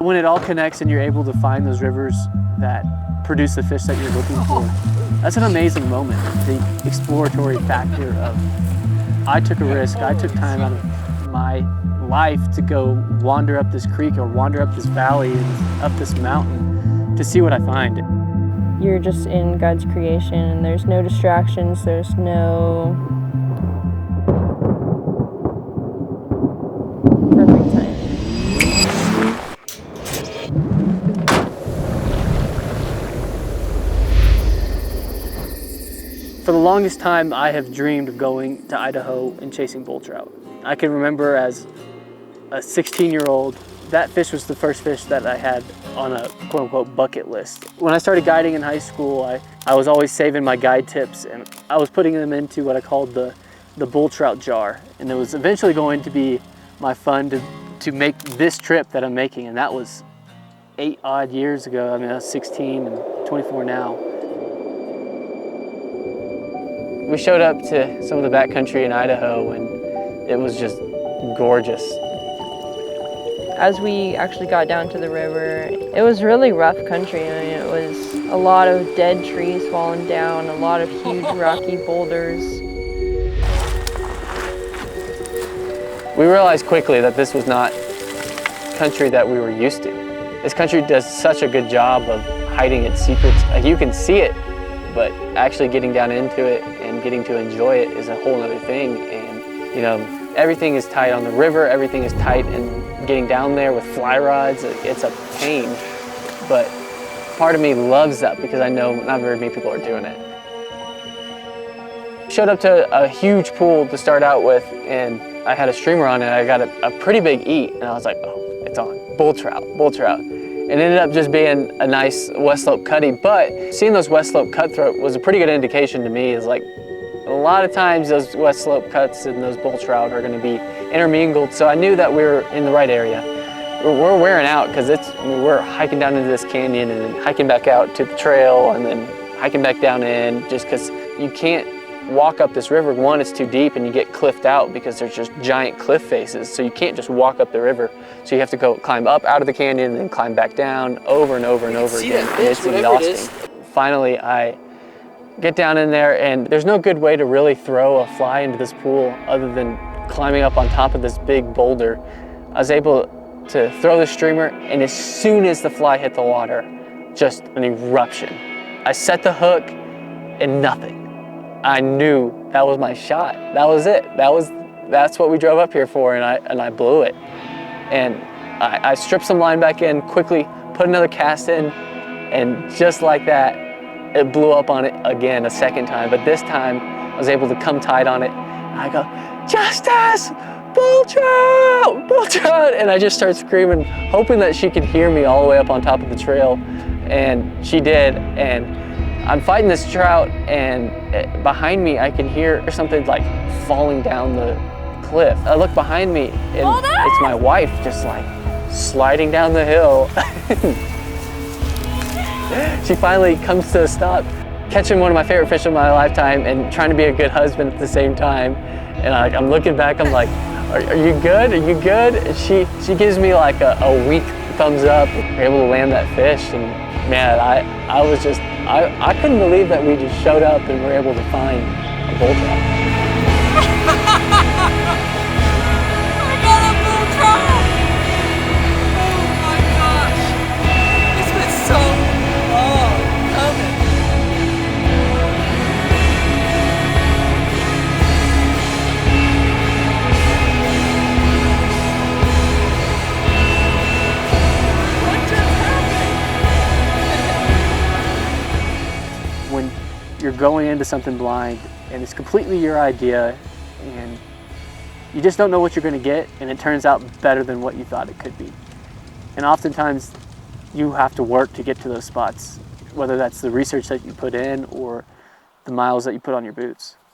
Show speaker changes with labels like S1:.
S1: When it all connects and you're able to find those rivers that produce the fish that you're looking for, that's an amazing moment. The exploratory factor of, I took a risk, I took time out of my life to go wander up this creek or wander up this valley and up this mountain to see what I find.
S2: You're just in God's creation and there's no distractions, there's no perfect time.
S1: For the longest time, I have dreamed of going to Idaho and chasing bull trout. I can remember as a 16-year-old, that fish was the first fish that I had on a quote-unquote bucket list. When I started guiding in high school, I was always saving my guide tips and I was putting them into what I called the bull trout jar. And it was eventually going to be my fun to make this trip that I'm making, and that was 8 odd years ago. I mean, I was 16 and 24 now. We showed up to some of the backcountry in Idaho and it was just gorgeous.
S2: As we actually got down to the river, it was really rough country. I mean, it was a lot of dead trees falling down, a lot of huge rocky boulders.
S1: We realized quickly that this was not country that we were used to. This country does such a good job of hiding its secrets. You can see it, but actually getting down into it and getting to enjoy it is a whole other thing. And you know, everything is tight on the river, everything is tight, and getting down there with fly rods, it's a pain. But part of me loves that because I know not very many people are doing it. Showed up to a huge pool to start out with, and I had a streamer on it. I got a pretty big eat, and I was like, oh, it's on, bull trout, bull trout. It ended up just being a nice West Slope cutty, but seeing those West Slope cutthroat was a pretty good indication to me. Is like, a lot of times those West Slope cuts and those bull trout are going to be intermingled, so I knew that we were in the right area. We're wearing out because we're hiking down into this canyon and then hiking back out to the trail and then hiking back down in, just because you can't walk up this river. One, it's too deep and you get cliffed out because there's just giant cliff faces, so you can't just walk up the river. So you have to go climb up out of the canyon and then climb back down over and over and over again, and it's exhausting. Finally, I get down in there and there's no good way to really throw a fly into this pool other than climbing up on top of this big boulder. I was able to throw the streamer, and as soon as the fly hit the water, just an eruption. I set the hook and nothing. I knew that was my shot. That was it. That's what we drove up here for, and I blew it. And I stripped some line back in, quickly put another cast in, and just like that, it blew up on it again a second time. But this time, I was able to come tight on it. And I go, Justice, bull trout, bull trout. And I just start screaming, hoping that she could hear me all the way up on top of the trail. And she did. And I'm fighting this trout, and behind me, I can hear something like falling down the cliff. I look behind me, and it's my wife just like sliding down the hill. She finally comes to a stop, catching one of my favorite fish of my lifetime and trying to be a good husband at the same time. And I'm looking back, I'm like, are you good? Are you good? And she gives me like a weak thumbs up. We're able to land that fish, and man, I was just, I couldn't believe that we just showed up and were able to find a bull trout.
S3: I got a bull trout! Oh my gosh! It's been so long coming. What just happened?
S1: When you're going into something blind and it's completely your idea and you just don't know what you're going to get, and it turns out better than what you thought it could be. And oftentimes you have to work to get to those spots, whether that's the research that you put in or the miles that you put on your boots.